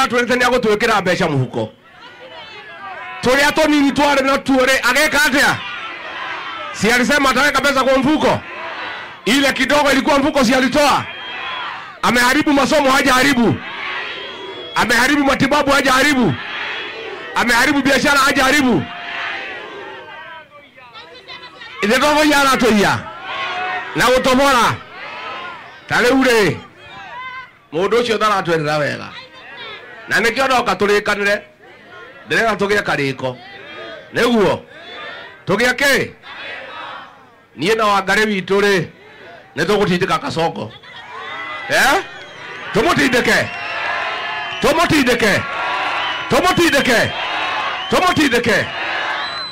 atwetene agotwekera mbeca muhuko turia tonini tware na tuore ageka atia si alisema ataweka pesa kwa mfuko ile kidogo ilikuwa mfuko si alitoa ameharibu masomo hajaharibu ameharibu matibabu hajaharibu ameharibu biashara hajaharibu ile dogo yana toia na utobora tale ure mundu cio thara twerera wega na nikio ndoka turikanire ndirega tugia kariko niguo tugia ki nie na wangare witu ri nitugutindika Kasongo tumutindike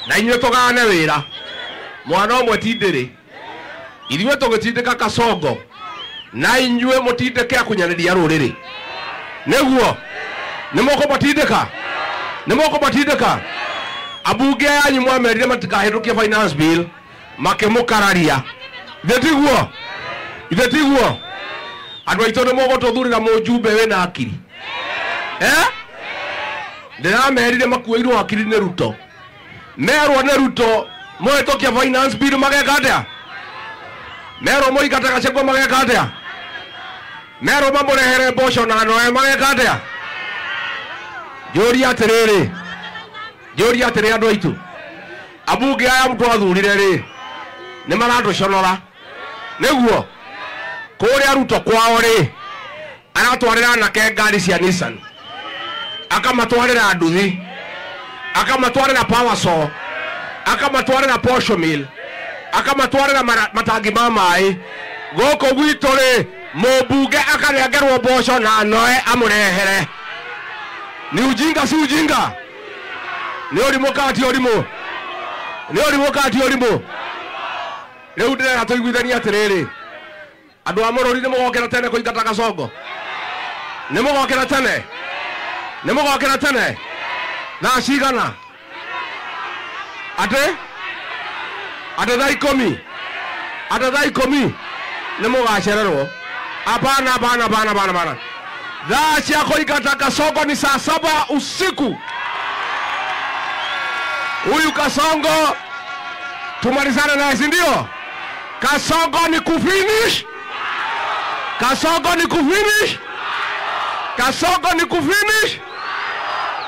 na inywe tugane wira mwana omwe tindiri iriwe tugutindika Kasongo na inywe mutindike akunyaniria ruriri niguo nimoko batindika abunge yanyu mwamerire matikaherukia finance bill makemukararia ithetiguo andu aitone mogo tuthurira mujumbe wena akiri ndiramerire makuirwo akiri ne Ruto merwo ne Ruto mwetokia finance bill mageka atia merwo moikata Gachagua mageka atia merwo mamurehere mboco na noe mageka atia Joria atiriri andu aitu abunge aya mtu athurire ri ni maratu conora niguo kuria Ruto kwao ri aratwarira na ke ngari cia Nissan akamatwarira nduthi akamatwarira power saw akamatwarira posho mill akamatwarira matangi ma mai goko gwitu ri mubunge akarengerwo mboco na noe amurehere ni ujinga si ujinga ni orimo kati orimo riu ndirera tuiguithania atiriri andu amurori ni mugokera tene kuingata Kasongo ni mugokera tene na cigana ate thaa ikumi ni mugacererwo apana dhaa cia kuingata Kasongo ni saa 7 usiku huyu Kasongo tumalizane naye si ndio Kasongo ni kufinish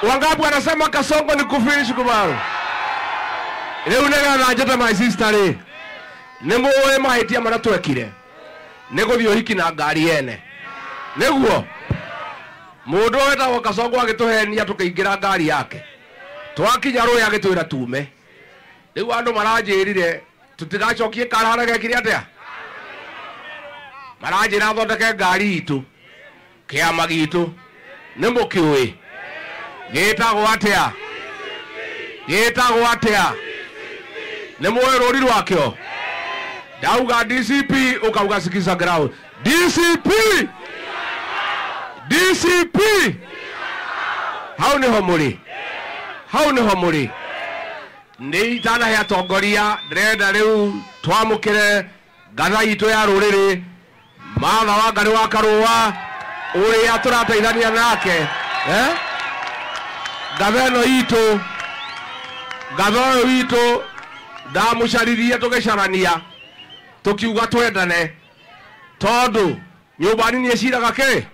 wangapi wanasema Kasongo ni kufinish kubao leo nega na jeta my sister ri nimuwe mahitia maratwekire niguthio hiki na ngari yene niguo mundu wetagwo Kasongo agituhenia tukiingira ngari yake twakinya ruya agitwira tume riu andu maranjirire tutigacokie karara gekire atia maranjira thondeke ngari itu kiama gitu nimukiui gitagwo atia nimuwe ruri rwakio ndauga DCP ukauga sikiza ground DCP hau ni homuri ni itana ya tongoria ndrenda riu twamukire ngatha itu ya ruriri Martha Wangari wa Karua uria turateithania nake gaveno itu ndamucaririe tugicarania tukiuga twendane tondu nyumbani ni eciraga ki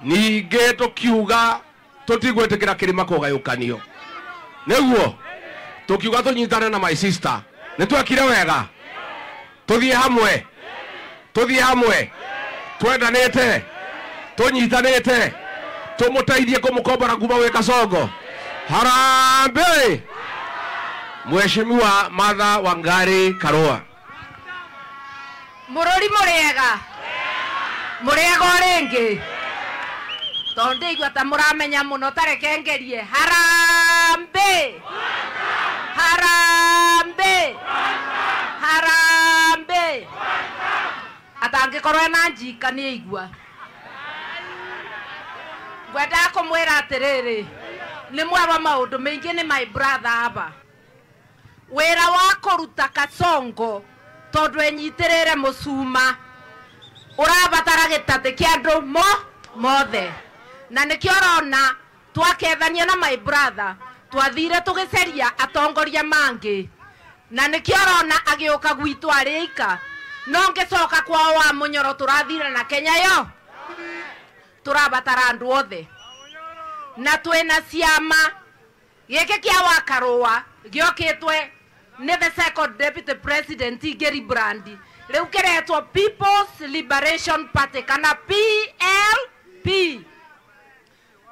ninge tukiuga tutigwetikira kirima kugayukanio niguo tukiuga tunyitane na my sister nitwekire wega tuthie hamwe twendanite tunyitanite tumuteithie kumukombora kuma we Kasongo harambe Mheshimiwa Martha Wangari Karua murori muriega ringi tondu igua ta muramenya muno tarekengerie harambe atangikorwo na njika ni igua ngwenda kumwira atiriri ni mwarwa maundu maingi ni my brother aba wira wa kuruta Kasongo tondu enyitirire mucuma urabatara gitate kia andu mothe na nikiorona twakethania na my brother twathire tugiceria atongoria mangi na nikiorona agiuka gwitu arika no ngicoka kwao wa Munyoro turathire na Kenya yo turabatara andu othe na twina ciama giki kia Wakarua giokitwe ni the second deputy president Ngeri Brandi riu kiretwo People's Liberation Party kana PLP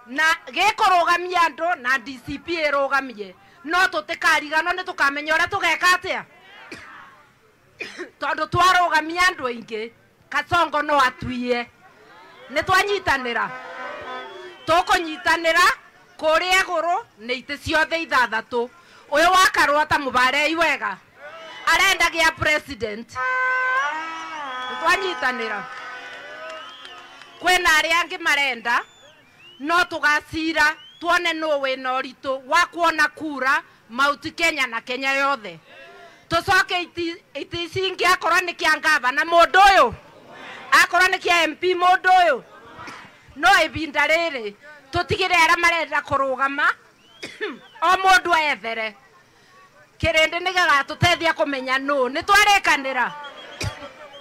na gikurugamia andu na DCP irugamie no tutikarigano ni tukamenya uria tugeka atia tondu twarugamia andu aingi Kasongo no atwie ni twanyitanira tukunyitanira kuria iguru ni ite ciothe ithathatu uyu Wakarua ta mubarei wega arenda gia president twanyitanira kwena aria angi marenda no tugacira tuone no wina uritu wa kuona kura Mount Kenya na Kenya yothe tucoke iticingi akorwo ni kia ngavana mundu uyu akorwo ni kia MP mundu uyu no ibinda riri tutigire ara marenda kurugama o mundu ethere kirindi nigaga tutethia kumenya no ni twarikanira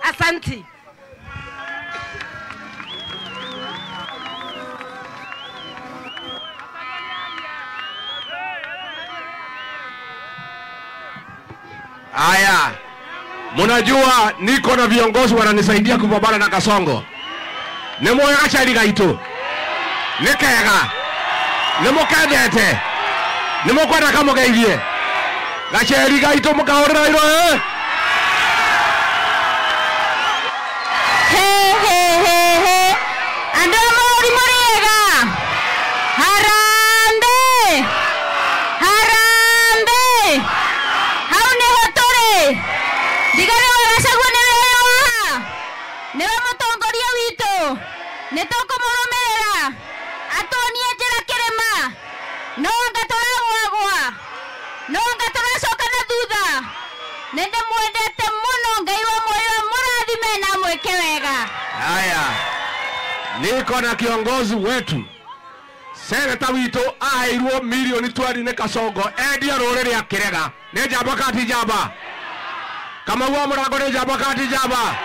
asanti Aya, munajua niko na viongozi wananisaidia kupambana na Kasongo. Nemo ya chali gaitu. Nikega. Nemo kadete. Nemo kwenda kama gaivie. Gachali gaitu mukaorera iro He. Ando mori moriega. Harambe. Haune hotore. Digare warasagwa newe. Newe mutongoria witu. Netoko moromerera. Atoni ejera kerema. No ngatoragwa. No ngatoracoka na thutha. Nende mwendete muno Ngai wa moyo murathime na mweke wega. Haya. Niko na kiongozi wetu. Seneta wito airwo milioni 20 ne Kasongo endia rorere ya Kirega. Ne jamba kati jamba. Kama huwa murago ne jamba kati jamba.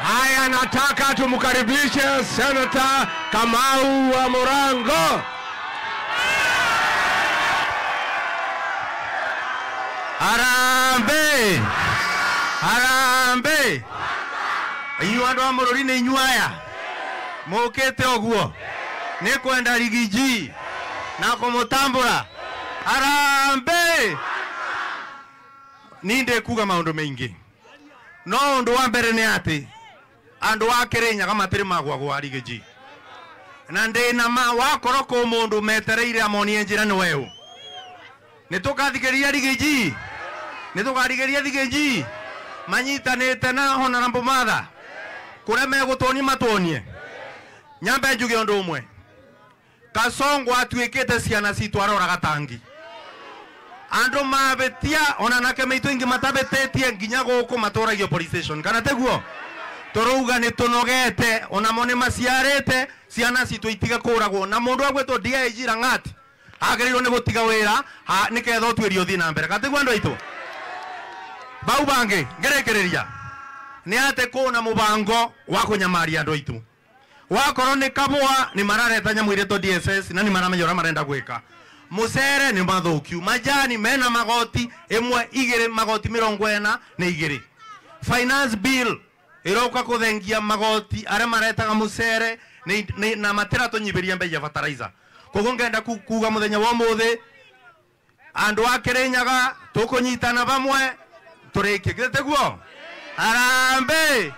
Haya, nataka tumkaribishe Seneta Kamau wa Murango. Harambe. Inyuĩ andũ a mũrũri nĩ inyuaya mũkĩte ũguo nĩ kwenda rigiji na kũmũtambũra. Harambe. Niĩ ndĩkuga maũndũ maingĩ no ũndũ wa mbere nĩ atĩ andũ a Kĩrĩnyaga matirĩ magwagwa rigiji na ndĩna ma wakorwo kũ mũndũ metereire amonie njĩra nĩ weũ nĩtũkathikĩrĩria rigiji nĩtũkarigĩria thigĩnji manyitanĩte na Honorable Martha kũrĩa megũtuonia matuonie. Nyambe njuge ũndũ ũmwe, Kasongo atuĩkĩte ciana citũ aroraga tangi. Andũ mabĩtia ona nake maitũ ingĩ matabĩtĩtie nginya gũkũ matũragio police station kana teguo. Tũrauga nĩtũnogete ona mo nĩ maciarĩte ciana citũ itiga kũragwo na mũndũ agwĩtwo DIG Rang'ati agĩrĩirwo nĩ gũtiga wĩra nĩgetha ũtuĩrio thiĩ na mbere. Kateguo andũ aitũ bau bange ngerekereria ni ate kuna mubango wa kunyamaria andũ aitũ. Wakorwo ni kabua ni marareta nyamu ireto DSS na ni maramenya ũrĩa marenda gwĩka. Mucere ni mathukiu, majani mena magoti emwe igere magoti 42. Finance bill iroka kuthengia magoti arĩa maretaga mucere na matera tũnyibiria mbei ya fertilizer. Koguo ngenda kuga muthenya wa ũmũthĩ andũ a Kĩrĩnyaga tũkũnyitana bamwe tureke. Teguo. Harambe.